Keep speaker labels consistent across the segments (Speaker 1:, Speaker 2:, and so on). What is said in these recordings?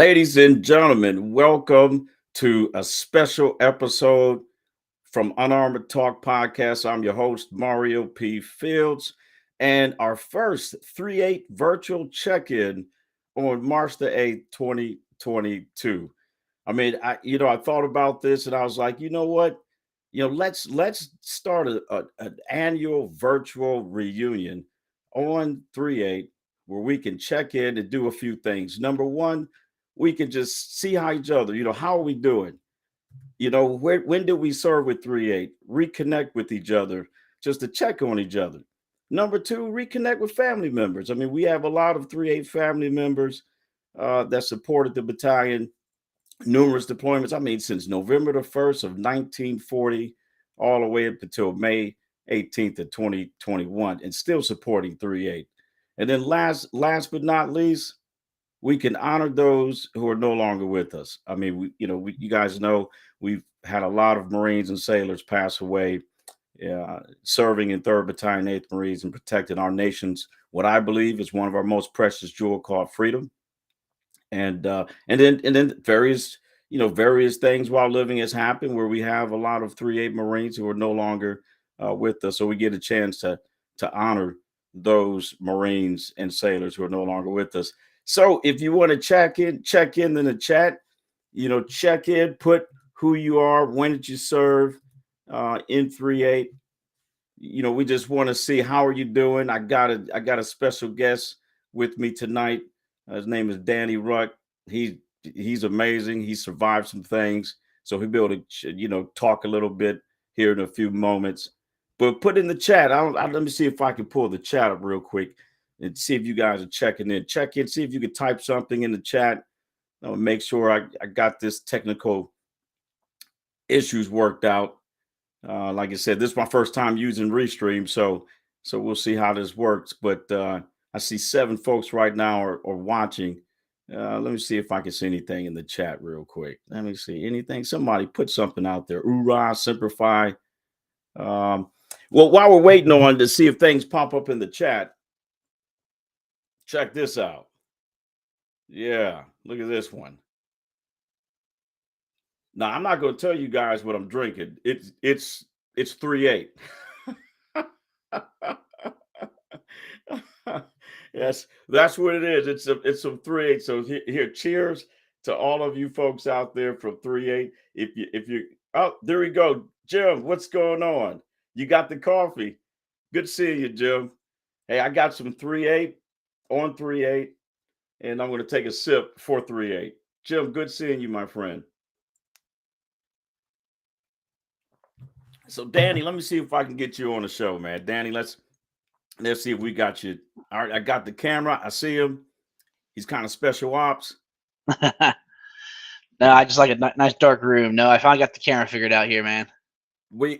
Speaker 1: Ladies and gentlemen, welcome to a special episode from Unarmored Talk Podcast. I'm your host, Mario P. Fields, and our first 3-8 virtual check-in on March the 8th, 2022. I thought about this and I was like, you know what? Let's start an annual virtual reunion on 3-8 where we can check in and do a few things. Number one, we can just see how each other, how are we doing? When did we serve with 3-8? Reconnect with each other just to check on each other. Number two, reconnect with family members. I mean, we have a lot of 3-8 family members that supported the battalion, numerous deployments. I mean, since November the 1st of 1940, all the way up until May 18th of 2021, and still supporting 3-8. And then last but not least, we can honor those who are no longer with us. I mean, you guys know we've had a lot of Marines and sailors pass away, serving in 3rd Battalion 8th Marines and protecting our nation's what I believe is one of our most precious jewel called freedom. And then various things while living has happened where we have a lot of 3-8 Marines who are no longer with us, so we get a chance to honor those Marines and sailors who are no longer with us. So if you want to check in the chat, check in, put who you are, when did you serve in 3-8. We just want to see how are you doing. I got a special guest with me tonight. His name is Danny Ruck. He's amazing. He survived some things, so he'll be able to talk a little bit here in a few moments. But put in the chat. Let me see if I can pull the chat up real quick and see if you guys are checking in. Check in. See if you can type something in the chat. I'll make sure I got this technical issues worked out. Like I said, this is my first time using Restream, so we'll see how this works. But I see 7 folks right now are watching. Let me see if I can see anything in the chat real quick. Let me see anything. Somebody put something out there. Hoorah, Semper Fi. Well, while we're waiting on to see if things pop up in the chat, check this out. Yeah, look at this one. Now, I'm not going to tell you guys what I'm drinking. It's 3-8. Yes, that's what it is. It's some 3-8. So here, cheers to all of you folks out there from 3-8. If you oh, there we go. Jim, what's going on? You got the coffee. Good seeing you, Jim. Hey, I got some 3-8 on 3-8, and I'm going to take a sip for 3-8. Jim, good seeing you, my friend. So, Danny, let me see if I can get you on the show, man. Danny, let's see if we got you. All right, I got the camera. I see him. He's kind of special ops.
Speaker 2: No, I just like a nice dark room. No, I finally got the camera figured out here, man.
Speaker 1: We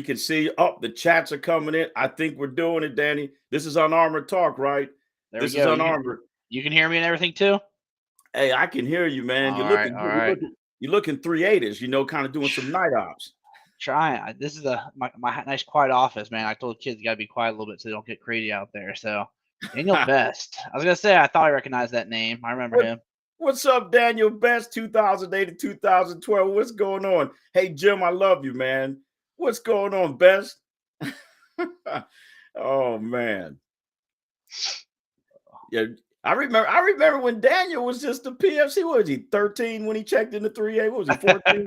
Speaker 1: can see. Oh, the chats are coming in. I think we're doing it, Danny. This is Unarmored Talk, right?
Speaker 2: This is Unarmored. You can hear me and everything too?
Speaker 1: Hey, I can hear you, man. You're looking 3-8ish, kind of doing some night ops.
Speaker 2: Trying. This is my nice quiet office, man. I told the kids you gotta be quiet a little bit so they don't get crazy out there. So Daniel Best. I was gonna say I thought I recognized that name. I remember him.
Speaker 1: What's up, Daniel Best, 2008 to 2012? What's going on? Hey, Jim, I love you, man. What's going on, Best? Oh man. Yeah, I remember when Daniel was just a PFC. What was he, 13 when he checked into 3-8? What was he, 14?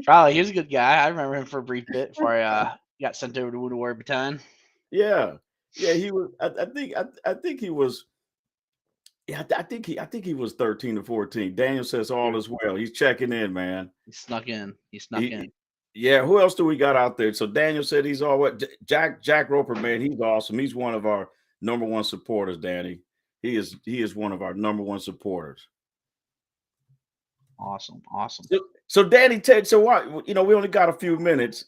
Speaker 2: Probably. He was a good guy. I remember him for a brief bit before I got sent over to Wounded Warrior Battalion.
Speaker 1: Yeah, he was. I think he was. Yeah, I think he was 13 to 14. Daniel says all is well. He's checking in, man.
Speaker 2: He snuck in.
Speaker 1: Yeah, who else do we got out there? So Daniel said he's all what? Jack Roper, man, he's awesome. He's one of our number one supporters, Danny. He is one of our number one supporters.
Speaker 2: Awesome.
Speaker 1: So Danny, so what? We only got a few minutes.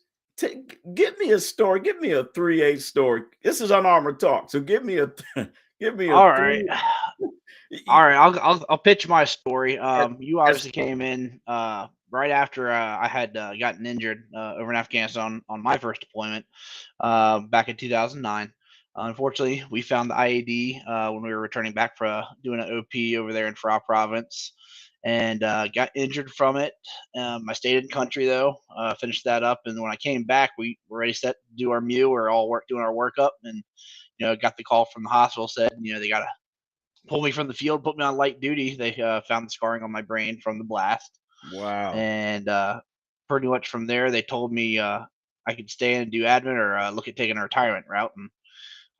Speaker 1: Give me a story. Give me a 3-8 story. This is Unarmored Talk. So give me a
Speaker 2: all right. All right, I'll pitch my story. You obviously came in right after I had gotten injured over in Afghanistan on my first deployment back in 2009. Unfortunately, we found the IED when we were returning back for doing an OP over there in Farah Province, and got injured from it. I stayed in country though, finished that up, and when I came back, we were ready set to do our meal. We are all doing our workup, and got the call from the hospital said they got to pull me from the field, put me on light duty. They found the scarring on my brain from the blast,
Speaker 1: Wow.
Speaker 2: and pretty much from there they told me I could stay and do admin or look at taking a retirement route. And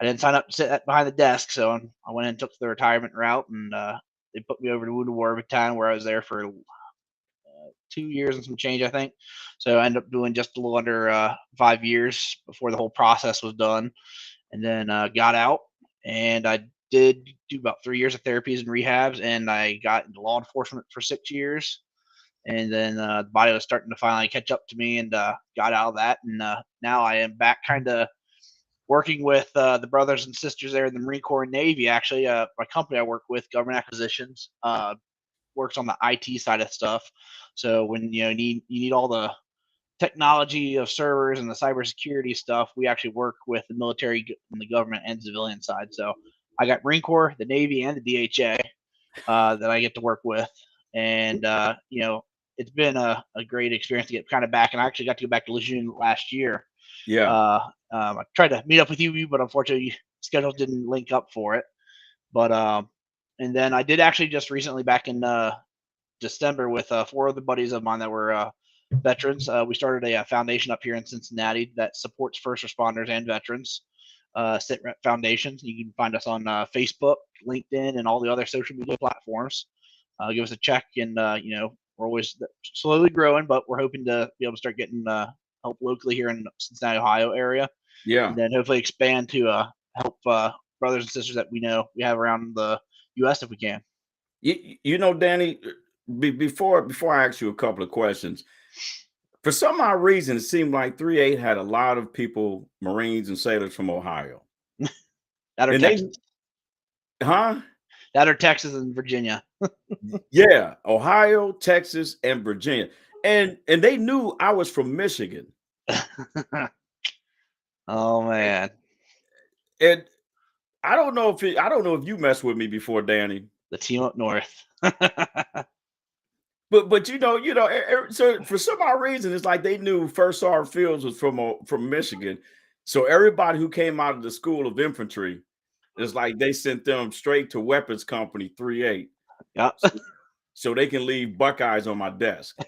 Speaker 2: I didn't sign up to sit behind the desk, so I went and took the retirement route, and they put me over to Wounded Warrior Battalion, where I was there for 2 years and some change, I think. So I ended up doing just a little under 5 years before the whole process was done, and then got out, and I did do about 3 years of therapies and rehabs, and I got into law enforcement for 6 years. And then the body was starting to finally catch up to me, and got out of that. And now I am back kind of working with the brothers and sisters there in the Marine Corps and Navy. Actually, my company I work with, Government Acquisitions, works on the IT side of stuff. So when you need all the technology of servers and the cybersecurity stuff, we actually work with the military and the government and civilian side. So I got Marine Corps, the Navy, and the DHA that I get to work with, and it's been a great experience to get kind of back. And I actually got to go back to Lejeune last year.
Speaker 1: Yeah.
Speaker 2: I tried to meet up with you, but unfortunately, schedules didn't link up for it. But and then I did actually just recently back in December with 4 other buddies of mine that were veterans. We started a foundation up here in Cincinnati that supports first responders and veterans. SITREP Foundations. You can find us on Facebook, LinkedIn, and all the other social media platforms. Give us a check, and we're always slowly growing, but we're hoping to be able to start getting help locally here in Cincinnati, Ohio area,
Speaker 1: Yeah.
Speaker 2: and then hopefully expand to help brothers and sisters that we know we have around the U.S. if we can.
Speaker 1: Danny, before I ask you a couple of questions, for some odd reason, it seemed like 3-8 had a lot of people, Marines and sailors from Ohio.
Speaker 2: That are
Speaker 1: And
Speaker 2: Texas.
Speaker 1: Huh?
Speaker 2: That are Texas and Virginia.
Speaker 1: Yeah, Ohio, Texas, and Virginia. And they knew I was from Michigan.
Speaker 2: Oh man.
Speaker 1: And I don't know if you messed with me before, Danny.
Speaker 2: The team up north.
Speaker 1: But so for some odd reason, it's like they knew First Sergeant Fields was from Michigan. So everybody who came out of the School of Infantry, it's like they sent them straight to Weapons Company 3-8.
Speaker 2: Yeah.
Speaker 1: So they can leave Buckeyes on my desk.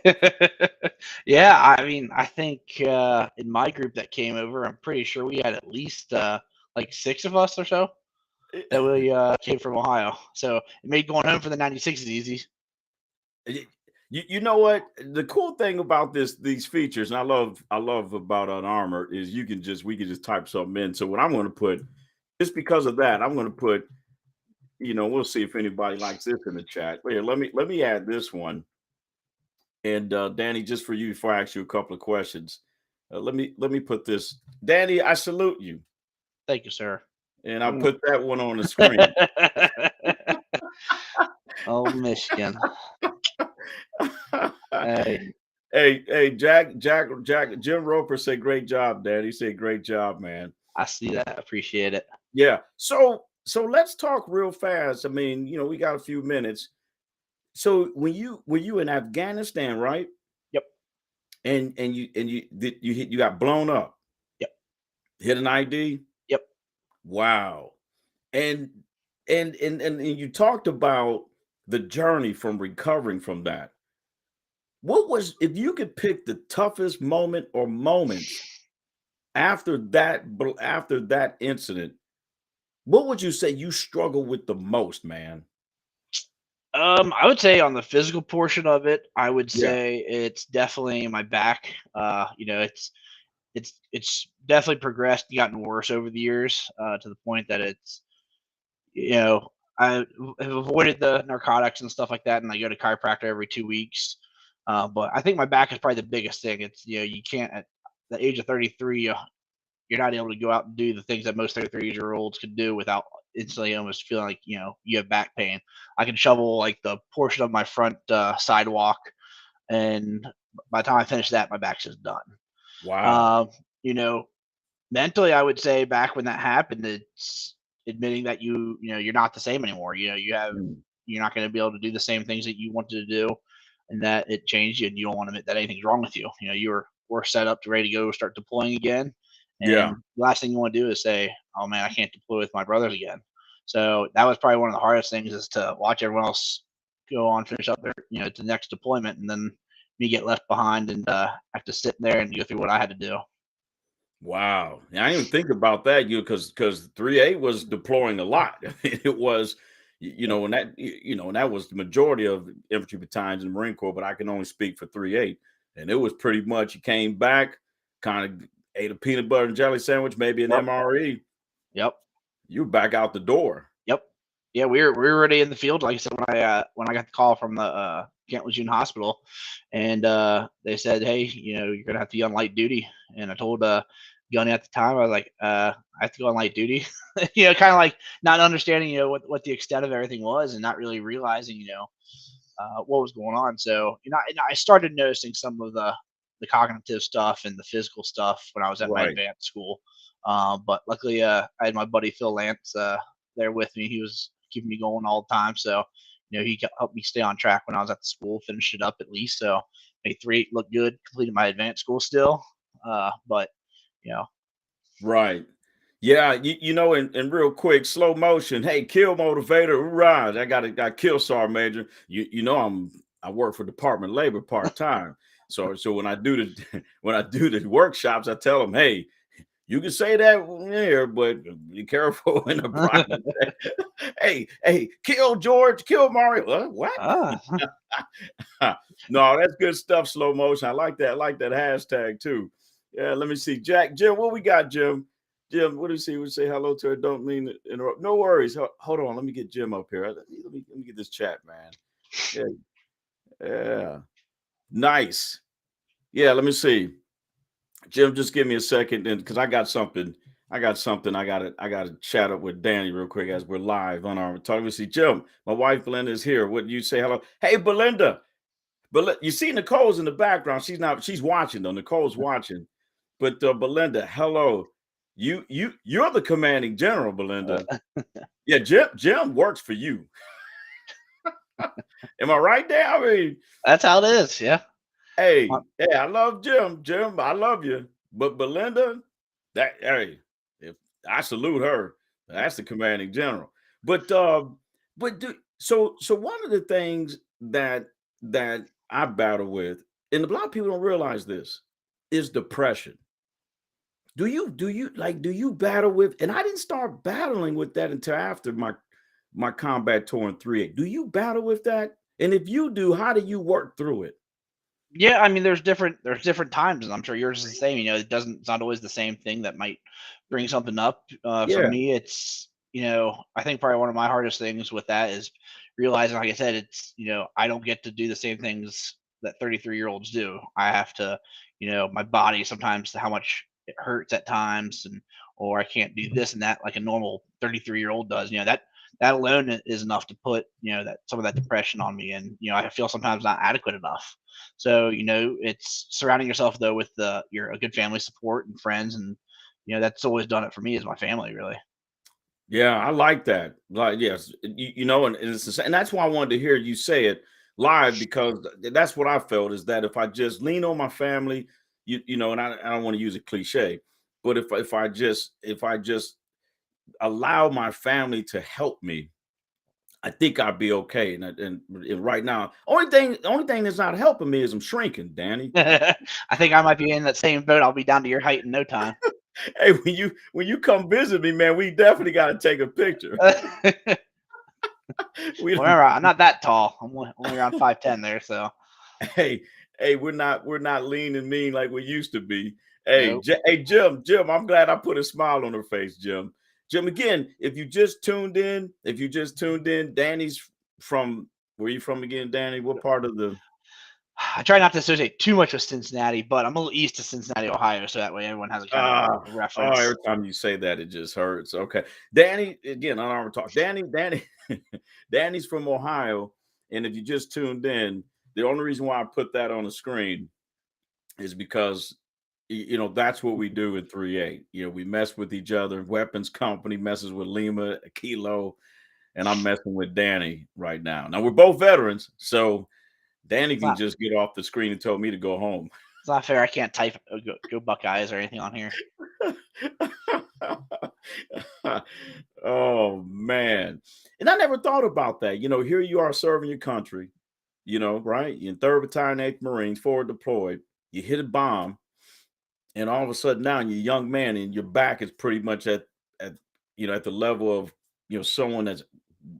Speaker 2: Yeah, I mean, I think in my group that came over, I'm pretty sure we had at least like 6 of us or so that we came from Ohio. So it made going home for the 96s easy.
Speaker 1: You know what? The cool thing about these features, and I love about an armor, is we can just type something in. So what I'm going to put, just because of that, I'm going to put, we'll see if anybody likes this in the chat. Here, let me add this one. And Danny, just for you, before I ask you a couple of questions, let me put this. Danny, I salute you.
Speaker 2: Thank you, sir.
Speaker 1: And I'll put that one on the screen.
Speaker 2: Oh, Michigan.
Speaker 1: Hey, Jack, Jim Roper said, great job, Dad. He said, great job, man.
Speaker 2: I see that. Appreciate it.
Speaker 1: Yeah. So let's talk real fast. I mean, we got a few minutes. So when you in Afghanistan, right?
Speaker 2: Yep.
Speaker 1: And you got blown up.
Speaker 2: Yep.
Speaker 1: Hit an ID.
Speaker 2: Yep.
Speaker 1: Wow. And you talked about the journey from recovering from that. What was, if you could pick the toughest moment or moments after that incident, what would you say you struggle with the most, man?
Speaker 2: I would say on the physical portion of it, I would
Speaker 1: Yeah.
Speaker 2: say it's definitely my back. It's definitely progressed and gotten worse over the years, to the point that it's, I have avoided the narcotics and stuff like that, and I go to chiropractor every 2 weeks. But I think my back is probably the biggest thing. It's, you can't, at the age of 33, you're not able to go out and do the things that most 33-year-olds could do without instantly almost feeling like, you have back pain. I can shovel like the portion of my front sidewalk, and by the time I finish that, my back's just done.
Speaker 1: Wow.
Speaker 2: mentally, I would say back when that happened, it's admitting that you're not the same anymore.
Speaker 1: Mm.
Speaker 2: You're not going to be able to do the same things that you wanted to do, and that it changed you, and you don't want to admit that anything's wrong with you. We're set up to ready to go start deploying again,
Speaker 1: Yeah.
Speaker 2: and the last thing you want to do is say, "Oh man, I can't deploy with my brothers again." So that was probably one of the hardest things, is to watch everyone else go on, finish up their to the next deployment, and then me get left behind and have to sit there and go through what I had to do.
Speaker 1: Wow. Yeah, I didn't even think about that, because 3A was deploying a lot. It was, and that was the majority of infantry battalions in the Marine Corps, but I can only speak for 3A. And it was pretty much, you came back, kind of ate a peanut butter and jelly sandwich, maybe an
Speaker 2: Yep.
Speaker 1: MRE,
Speaker 2: Yep.
Speaker 1: you back out the door.
Speaker 2: Yep. Yeah, we were already in the field. Like I said, when I got the call from the Kent Lejeune Hospital, and they said, "Hey, you're gonna have to be on light duty." And I told Gunny at the time, I was like, "I have to go on light duty." Kind of like not understanding, what the extent of everything was, and not really realizing, what was going on. So, I started noticing some of the cognitive stuff and the physical stuff when I was at my
Speaker 1: Right.
Speaker 2: advanced school. But luckily, I had my buddy Phil Lance there with me. He was keeping me going all the time. So, he helped me stay on track when I was at the school, finished it up at least. So, made 3.8 look good, completed my advanced school still. But, you know,
Speaker 1: Right. Yeah, and real quick, slow motion. Hey, kill motivator, hoorah. I got kill sergeant major. I work for Department of Labor part-time. So when I do the when I do the workshops, I tell them, hey, you can say that here, but be careful in the private. Hey, kill George, kill Mario. What?
Speaker 2: ah,
Speaker 1: No, that's good stuff, slow motion. I like that. I like that hashtag too. Yeah, let me see. Jim, what we got, Jim? Jim, what do you see? We say hello to her. Don't mean to interrupt. No worries. Hold on. Let me get Jim up here. Let me get this chat, man. Yeah. Yeah. Nice. Yeah, let me see. Jim, just give me a second, and because I got something. I gotta chat up with Danny real quick as we're live on our talk. Let me see. Jim, my wife Belinda is here. What you say hello? Hey, Belinda. But you see Nicole's in the background. She's watching though. Nicole's watching. But Belinda, hello. You're the commanding general, Belinda. Yeah, Jim works for you. Am I right there? I mean,
Speaker 2: that's how it is. Yeah.
Speaker 1: hey, I love Jim. Jim, I love you. But Belinda, hey, if I salute her, that's the commanding general. But so one of the things that I battle with, and a lot of people don't realize this, is depression. Do you battle with, and I didn't start battling with that until after my combat tour in 3A. Do you battle with that? And if you do, how do you work through it?
Speaker 2: Yeah, I mean, there's different times, and I'm sure yours is the same. It's not always the same thing that might bring something up. For
Speaker 1: Yeah.
Speaker 2: me, I think probably one of my hardest things with that is realizing, like I said, I don't get to do the same things that 33-year-olds do. I have to, my body sometimes, how much it hurts at times, or I can't do this and that like a normal 33-year-old does. That alone is enough to put that some of that depression on me, and I feel sometimes not adequate enough. So it's surrounding yourself though with a good family support and friends, and that's always done it for me, is my family, really.
Speaker 1: Yeah, I like that. Like, yes, and that's why I wanted to hear you say it live, because that's what I felt, is that if I just lean on my family, and I don't want to use a cliche, but if I just allow my family to help me, I think I'd be okay. And right now, only thing that's not helping me is I'm shrinking, Danny.
Speaker 2: I think I might be in that same boat. I'll be down to your height in no time.
Speaker 1: Hey, when you come visit me, man, we definitely got to take a picture. We
Speaker 2: Well, remember, I'm not that tall. I'm only around 5'10" there, so
Speaker 1: hey, hey, we're not lean and mean like we used to be. Hey,
Speaker 2: nope.
Speaker 1: Hey, Jim, I'm glad I put a smile on her face, Jim. Jim, again, if you just tuned in, Danny's from, where you from again, Danny? What part of the
Speaker 2: I try not to associate too much with Cincinnati, but I'm a little east of Cincinnati, Ohio, so that way everyone has a kind of
Speaker 1: ah
Speaker 2: a
Speaker 1: oh,
Speaker 2: reference.
Speaker 1: every time you say that it just hurts. Okay. Danny, again, on our talk. Danny, Danny's from Ohio. And if you just tuned in, the only reason why I put that on the screen is because You know, that's what we do in 3-8. You know, we mess with each other. Weapons Company messes with Lima, Kilo, and I'm messing with Danny right now. Now we're both veterans, so Danny
Speaker 2: It's
Speaker 1: can
Speaker 2: not
Speaker 1: just get off the screen and tell me to go home.
Speaker 2: it's not fair. I can't type go Buckeyes or anything on here.
Speaker 1: Oh man. And I never thought about that. You know, here you are serving your country, you know, right? You're in 3rd Battalion 8th Marines, forward deployed. You hit a bomb, and all of a sudden now you're a young man and your back is pretty much at you know, at the level of, you know, someone that's,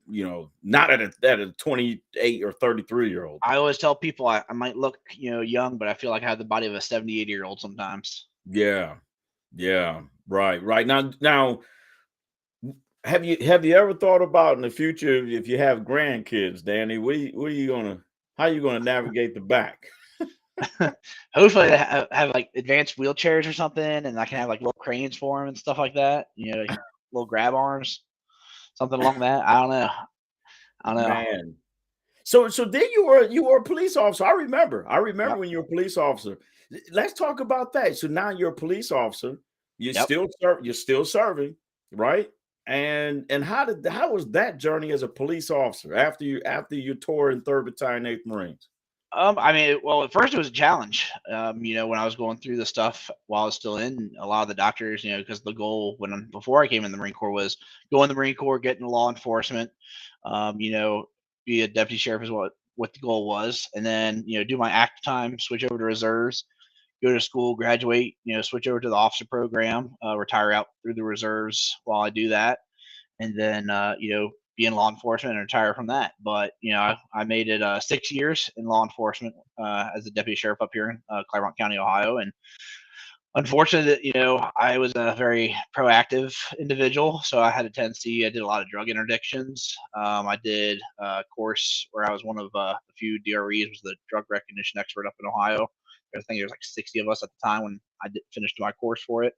Speaker 1: you know, not at a 28 or 33-year-old.
Speaker 2: I always tell people I might look, young, but I feel like I have the body of a 70, 80-year-old sometimes.
Speaker 1: Yeah. Yeah. Right. Right. Now have you ever thought about in the future if you have grandkids, Danny, what are you gonna how you gonna navigate the back?
Speaker 2: Hopefully, they have like advanced wheelchairs or something, and I can have like little cranes for them and stuff like that. Little grab arms, something along that. I don't know. I don't know.
Speaker 1: Man. So then you were a police officer. I remember
Speaker 2: Yep.
Speaker 1: when you were a police officer. Let's talk about that. So now you're a police officer.
Speaker 2: Yep.
Speaker 1: You're still serving, right? And how was that journey as a police officer after you tour in 3rd Battalion 8th Marines?
Speaker 2: I mean, well, at first it was a challenge. When I was going through the stuff while I was still in, a lot of the doctors, because the goal before I came in the Marine Corps was go in the Marine Corps, get into law enforcement, um, you know, be a deputy sheriff is what the goal was, and then do my active time, switch over to reserves, go to school, graduate, switch over to the officer program, retire out through the reserves while I do that, and then be in law enforcement and retire from that. But I made it 6 years in law enforcement as a deputy sheriff up here in Claremont County, Ohio, and unfortunately, I was a very proactive individual, so I had a tendency. I did a lot of drug interdictions. I did a course where I was one of a few DREs, was the drug recognition expert up in Ohio. I think there was like 60 of us at the time when I finished my course for it.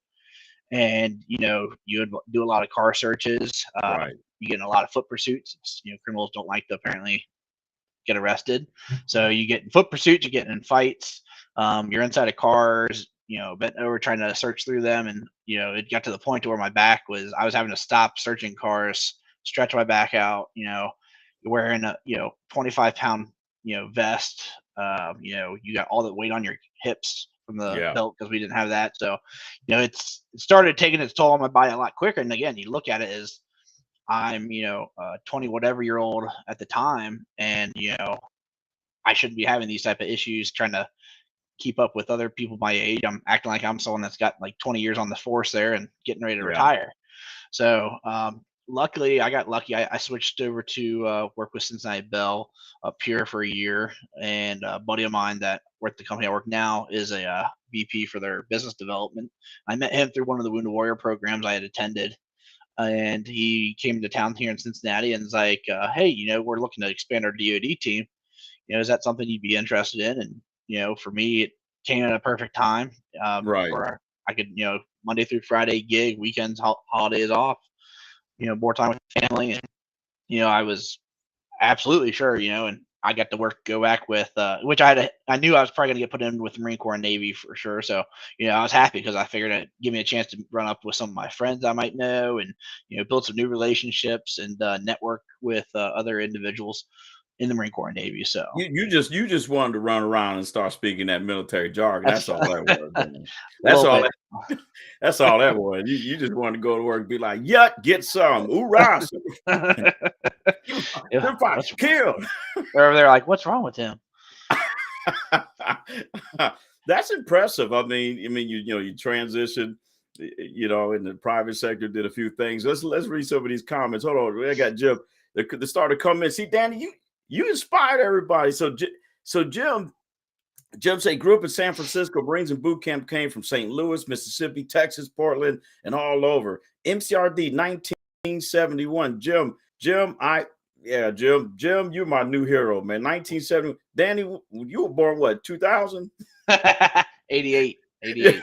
Speaker 2: And you would do a lot of car searches.
Speaker 1: Right.
Speaker 2: You get in a lot of foot pursuits. Criminals don't like to apparently get arrested, so you get in foot pursuits, you get in fights. You're inside of cars, bent over trying to search through them, and it got to the point to where I was having to stop searching cars, stretch my back out. Wearing a 25-pound vest. You got all the weight on your hips from the
Speaker 1: Yeah.
Speaker 2: belt because we didn't have that. So, it started taking its toll on my body a lot quicker. And again, you look at it as I'm, 20 whatever year old at the time, and I shouldn't be having these type of issues trying to keep up with other people my age. I'm acting like I'm someone that's got like 20 years on the force there and getting ready to
Speaker 1: Yeah.
Speaker 2: retire. So, luckily, I got lucky. I switched over to work with Cincinnati Bell up here for a year, and a buddy of mine that worked at the company I work now is a VP for their business development. I met him through one of the Wounded Warrior programs I had attended, and he came to town here in Cincinnati and was like, "Hey, we're looking to expand our DoD team. Is that something you'd be interested in?" And for me, it came at a perfect time,
Speaker 1: Right.
Speaker 2: where I could, Monday through Friday gig, weekends, holidays off, more time with family, and I was absolutely sure, and I got to go back with, which I knew I was probably going to get put in with the Marine Corps and Navy for sure. So, I was happy because I figured it'd give me a chance to run up with some of my friends I might know, and, build some new relationships and network with other individuals in the Marine Corps and Navy. So
Speaker 1: You just wanted to run around and start speaking that military jargon. That's
Speaker 2: that's
Speaker 1: all that was. Man.
Speaker 2: a
Speaker 1: That's
Speaker 2: little
Speaker 1: all
Speaker 2: bit.
Speaker 1: that that's all that was. You just wanted to go to work and be like, yuck, get some. Hoorah.
Speaker 2: Yeah,
Speaker 1: Super, kill.
Speaker 2: they're over there like, what's wrong with him?
Speaker 1: That's impressive. You transitioned, in the private sector, did a few things. Let's read some of these comments. Hold on, I got Jim. The starter comment. See, Danny, you inspired everybody. So Jim say grew up in San Francisco. Marines and boot camp came from St. Louis, Mississippi, Texas, Portland, and all over. MCRD 1971. Jim, you're my new hero, man. 1970. Danny, you were born what, 2000?
Speaker 2: 88.
Speaker 1: Yeah.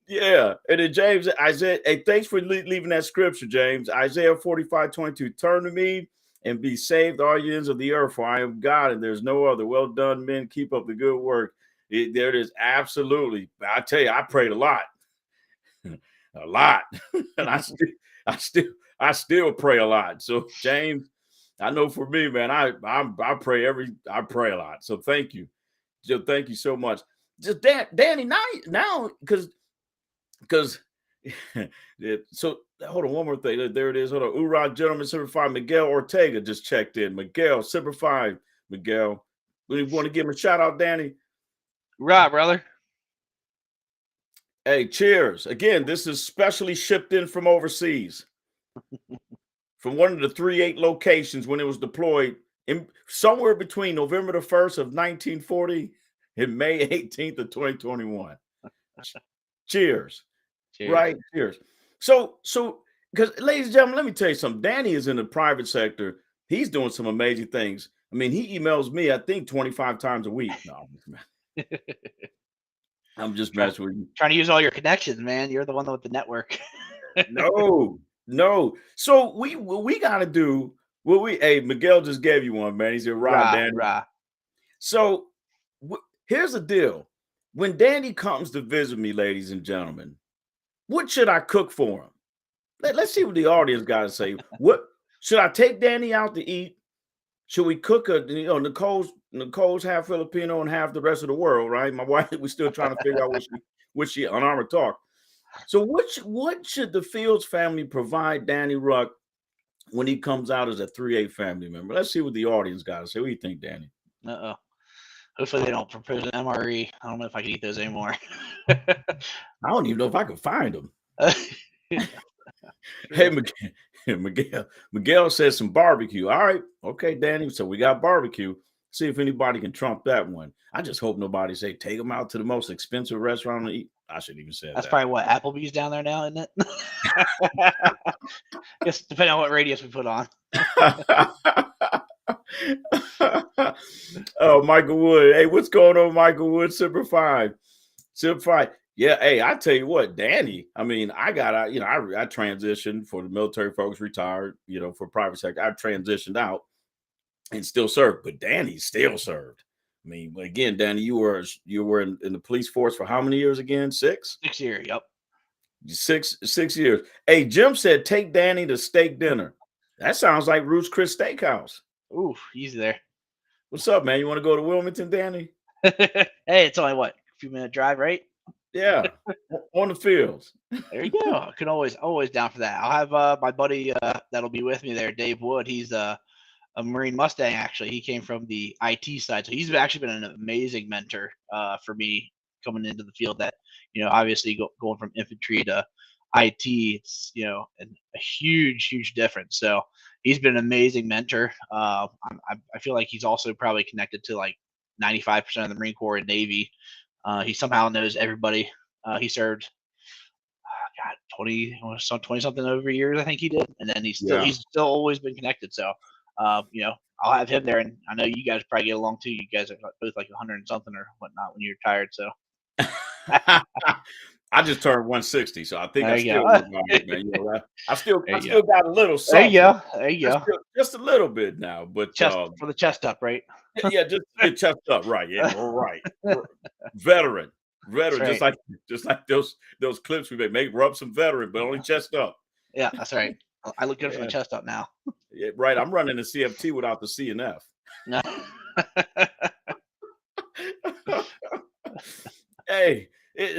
Speaker 1: Yeah. And then James, Isaiah, hey, thanks for leaving that scripture, James. Isaiah 45:22. Turn to me and be saved, all ye ends of the earth, for I am God and there's no other. Well done, men. Keep up the good work. There it is. Absolutely. I tell you, I prayed a lot, a lot, and I still, I still pray a lot. So James, I know for me, man, I I pray a lot. So thank you, Joe. Thank you so much. Just Danny, now because so hold on, one more thing. There it is. Hold on. Urod gentleman, Semper Fi. Miguel Ortega just checked in. Miguel, Semper Fi. Miguel. We want to give him a shout out, Danny.
Speaker 2: Right, brother.
Speaker 1: Hey, cheers. Again, this is specially shipped in from overseas. From one of the 3-8 locations when it was deployed in somewhere between November the 1st of 1940 and May 18th of 2021. Cheers.
Speaker 2: Cheers.
Speaker 1: Right. Cheers. So because ladies and gentlemen, let me tell you something. Danny is in the private sector. He's doing some amazing things. I mean, he emails me, I think, 25 times a week. No, I'm just messing with you.
Speaker 2: Trying to use all your connections, man. You're the one with the network.
Speaker 1: No. So we gotta do what we. Hey, Miguel just gave you one, man. He said, "Rod, Danny." So here's the deal: when Danny comes to visit me, ladies and gentlemen, what should I cook for him? Let's see what the audience got to say. What should I take Danny out to eat? Should we cook Nicole's half Filipino and half the rest of the world, right? My wife, we're still trying to figure out what she unarmored talk. So what should the Fields family provide Danny Ruck when he comes out as a 3-8 family member? Let's see what the audience got to say. What do you think, Danny?
Speaker 2: Hopefully they don't propose an MRE. I don't know if I can eat those anymore.
Speaker 1: I don't even know if I can find them. Hey, Miguel says some barbecue. All right. Okay, Danny. So we got barbecue. See if anybody can trump that one. I just hope nobody say take them out to the most expensive restaurant to eat. I shouldn't even say that.
Speaker 2: That's probably what Applebee's down there now, isn't it? Just depending on what radius we put on.
Speaker 1: Oh, Michael Wood. Hey, what's going on, Michael Wood? Semper Fi. Yeah, hey, I tell you what, Danny. I mean, I transitioned for the military folks, retired, for private sector. I transitioned out and still served, but Danny still served. I mean, again, Danny, you were in the police force for how many years again? 6?
Speaker 2: 6 years, yep.
Speaker 1: 6 years. Hey, Jim said take Danny to steak dinner. That sounds like Ruth's Chris Steakhouse.
Speaker 2: Ooh, easy there.
Speaker 1: What's up, man? You want to go to Wilmington, Danny?
Speaker 2: Hey, it's only a few minute drive, right?
Speaker 1: Yeah, on the fields.
Speaker 2: There you go. I can always down for that. I'll have my buddy that'll be with me there, Dave Wood. He's a Marine Mustang, actually. He came from the IT side, so he's actually been an amazing mentor for me coming into the field. That obviously going from infantry to IT, it's a huge difference. So he's been an amazing mentor. I feel like he's also probably connected to like 95% of the Marine Corps and Navy. He somehow knows everybody. He served 20 something over years, I think he did, and then he's still always been connected. So I'll have him there, and I know you guys probably get along too. You guys are both like 100 and something or whatnot when you're retired. So
Speaker 1: I just turned 160, so I think
Speaker 2: there
Speaker 1: I still look right, man. I still got a little something.
Speaker 2: There you go.
Speaker 1: Just a little bit now, but
Speaker 2: for the chest up, right?
Speaker 1: Yeah, just get chest up, right? Yeah, right. Veteran, right. just like those clips we make rub some veteran, but only chest up.
Speaker 2: Yeah, that's right. I look good for the chest up now.
Speaker 1: Yeah, right. I'm running the CFT without the C and F. No. Hey,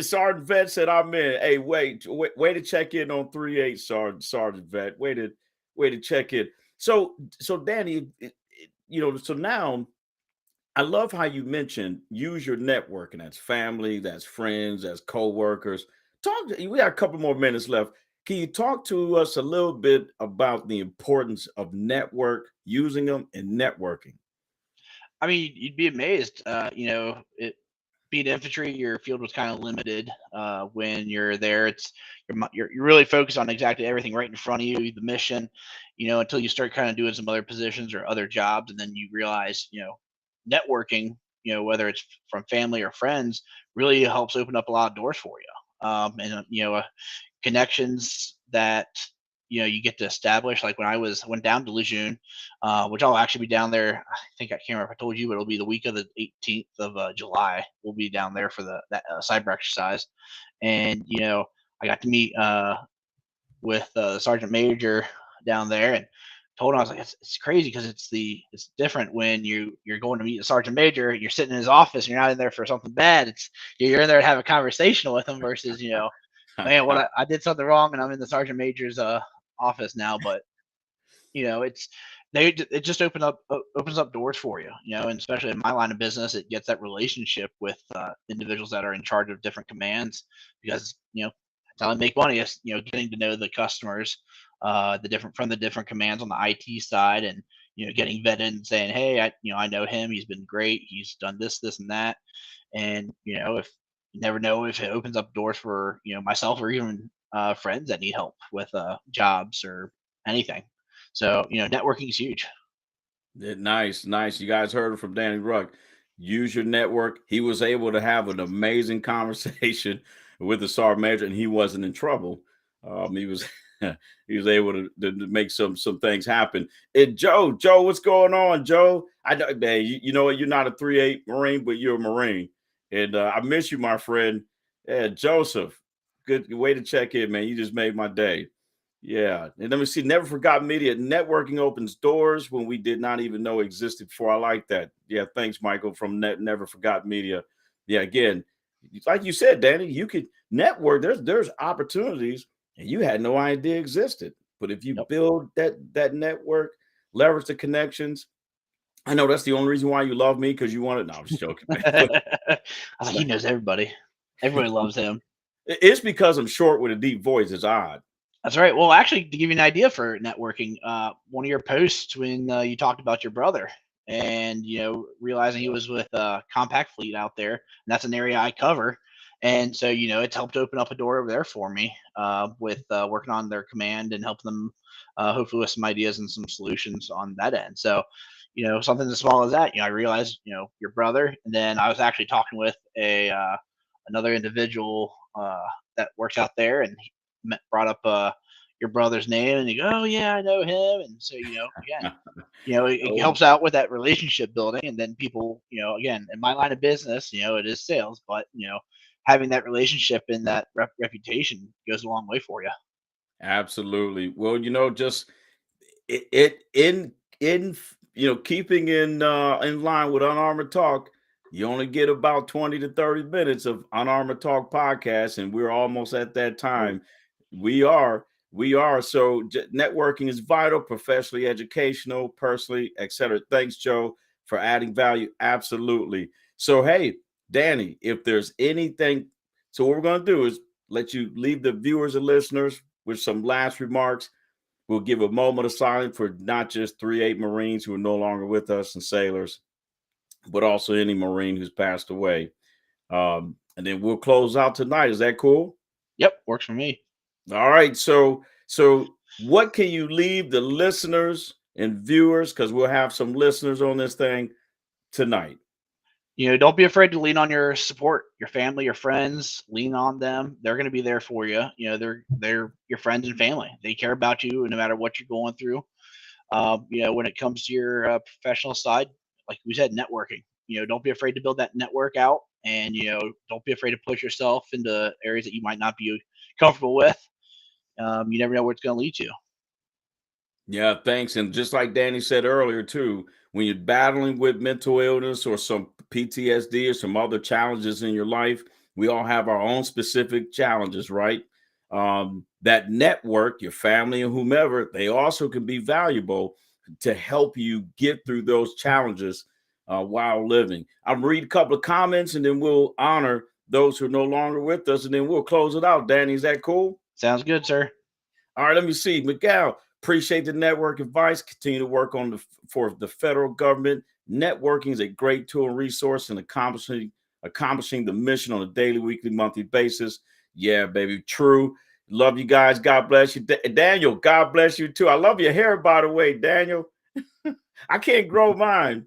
Speaker 1: Sergeant Vet said I'm in. Hey, way to check in on 3-8, Sergeant Vet. Way to check in. So Danny, so now I love how you mentioned use your networking. That's family, that's friends, that's co-workers. We got a couple more minutes left. Can you talk to us a little bit about the importance of using them in networking?
Speaker 2: I mean, you'd be amazed. Being infantry, your field was kind of limited. When you're there, you're really focused on exactly everything right in front of you, the mission, until you start kind of doing some other positions or other jobs, and then you realize, networking, whether it's from family or friends, really helps open up a lot of doors for you. And connections that you get to establish. Like when I went down to Lejeune, which I'll actually be down there. I think I can't remember if I told you, but it'll be the week of the 18th of July. We'll be down there for that cyber exercise, and I got to meet with the sergeant major down there, and told him, I was like, it's crazy because it's different when you're going to meet a sergeant major. You're sitting in his office, and you're not in there for something bad. You're in there to have a conversation with him versus man, what I did something wrong, and I'm in the sergeant major's office now. But it's it just opens up doors for you, and especially in my line of business, it gets that relationship with individuals that are in charge of different commands, because that's how I make money is getting to know the customers, from the different commands on the IT side, and getting vetted and saying, hey, I know him, he's been great, he's done this and that, and if you never know if it opens up doors for myself or even friends that need help with jobs or anything. So networking is huge.
Speaker 1: Nice, nice. You guys heard it from Danny Ruck. Use your network. He was able to have an amazing conversation with the sergeant major, and he wasn't in trouble. He was he was able to make some things happen. And Joe, what's going on, Joe? I know, man. You know what? You're not a 3-8 Marine, but you're a Marine, and I miss you, my friend. Yeah, Joseph. Good way to check in, man. You just made my day. Yeah. And let me see. Never Forgot Media. Networking opens doors when we did not even know existed before. I like that. Yeah. Thanks, Michael, from Never Forgot Media. Yeah. Again, like you said, Danny, you could network. There's opportunities and you had no idea existed. But if you
Speaker 2: Yep.
Speaker 1: build that network, leverage the connections. I know that's the only reason why you love me, because you want it. No, I'm just joking, man.
Speaker 2: I was like, he knows everybody. Everybody loves him.
Speaker 1: It's because I'm short with a deep voice. It's odd.
Speaker 2: That's right. Well, actually, to give you an idea for networking, one of your posts when you talked about your brother and realizing he was with Compact Fleet out there, and that's an area I cover, and so it's helped open up a door over there for me with working on their command and helping them hopefully with some ideas and some solutions on that end. So something as small as that, I realized your brother, and then I was actually talking with a another individual that works out there, and brought up your brother's name, and you go, oh yeah, I know him, and so again, it
Speaker 1: Oh,
Speaker 2: helps out with that relationship building, and then people, again, in my line of business, it is sales, but having that relationship and that reputation goes a long way for you.
Speaker 1: absolutely. Well, just it in keeping in line with Unarmored Talk, you only get about 20 to 30 minutes of Unarmored Talk podcast, and we're almost at that
Speaker 2: Oh,
Speaker 1: time. We are so networking is vital, professionally, educational, personally, etc. Thanks, Joe, for adding value. Absolutely. So hey, Danny, if there's anything, so what we're going to do is let you leave the viewers and listeners with some last remarks. We'll give a moment of silence for not just 3-8 Marines who are no longer with us and sailors, but also any Marine who's passed away. And then we'll close out tonight. Is that cool?
Speaker 2: yep, works for me.
Speaker 1: All right. So what can you leave the listeners and viewers? Because we'll have some listeners on this thing tonight.
Speaker 2: Don't be afraid to lean on your support, your family, your friends. Lean on them. They're going to be there for you. They're your friends and family. They care about you no matter what you're going through. When it comes to your professional side, like we said, networking. Don't be afraid to build that network out, and don't be afraid to push yourself into areas that you might not be comfortable with. You never know where it's going to lead to.
Speaker 1: Yeah, thanks. And just like Danny said earlier, too, when you're battling with mental illness or some PTSD or some other challenges in your life, we all have our own specific challenges, right? That network, your family and whomever, they also can be valuable to help you get through those challenges while living. I'll read a couple of comments and then we'll honor those who are no longer with us, and then we'll close it out. Danny, is that cool?
Speaker 2: Sounds good, sir.
Speaker 1: All right, let me see. Miguel, appreciate the network advice. Continue to work on for the federal government. Networking is a great tool and resource in accomplishing the mission on a daily, weekly, monthly basis. Yeah, baby, true. Love you guys. God bless you. Daniel, God bless you too. I love your hair, by the way, Daniel. I can't grow mine.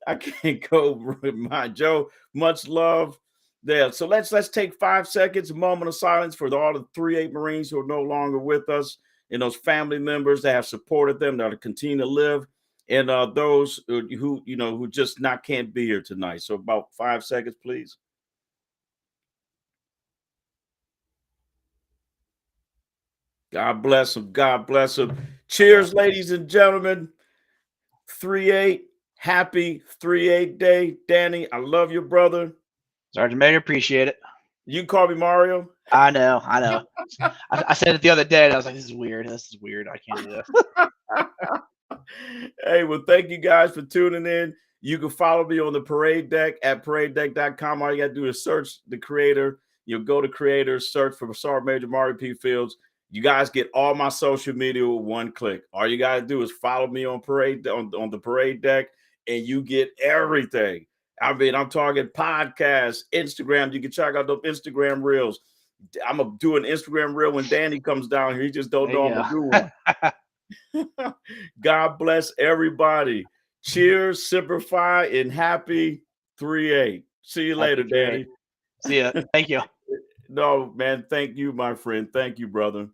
Speaker 1: I can't go with mine. Joe, much love there. So let's take 5 seconds, a moment of silence for all the 3-8 Marines who are no longer with us. and those family members that have supported them, that are continue to live, and those who who just not can't be here tonight. So about 5 seconds, please. God bless them. God bless them. Cheers, ladies and gentlemen. 3-8. Happy 3-8 day. Danny, I love you, brother.
Speaker 2: Sergeant Major, appreciate it.
Speaker 1: You call me Mario?
Speaker 2: I know. I said it the other day, and I was like, this is weird. This is weird. I can't do this.
Speaker 1: Hey, well, thank you guys for tuning in. You can follow me on the parade deck at paradedeck.com. All you got to do is search the creator. You'll go to creators, search for Sergeant Major Mario P. Fields. You guys get all my social media with one click. All you got to do is follow me on on the parade deck, and you get everything. I mean, I'm talking podcasts, Instagram. You can check out those Instagram reels. I'm going to do an Instagram reel when Danny comes down here. He just don't know I'm going to do one. God bless everybody. Cheers, Semper Fi, and happy 3-8. See you later, Danny.
Speaker 2: See ya. Thank you.
Speaker 1: No, man. Thank you, my friend. Thank you, brother.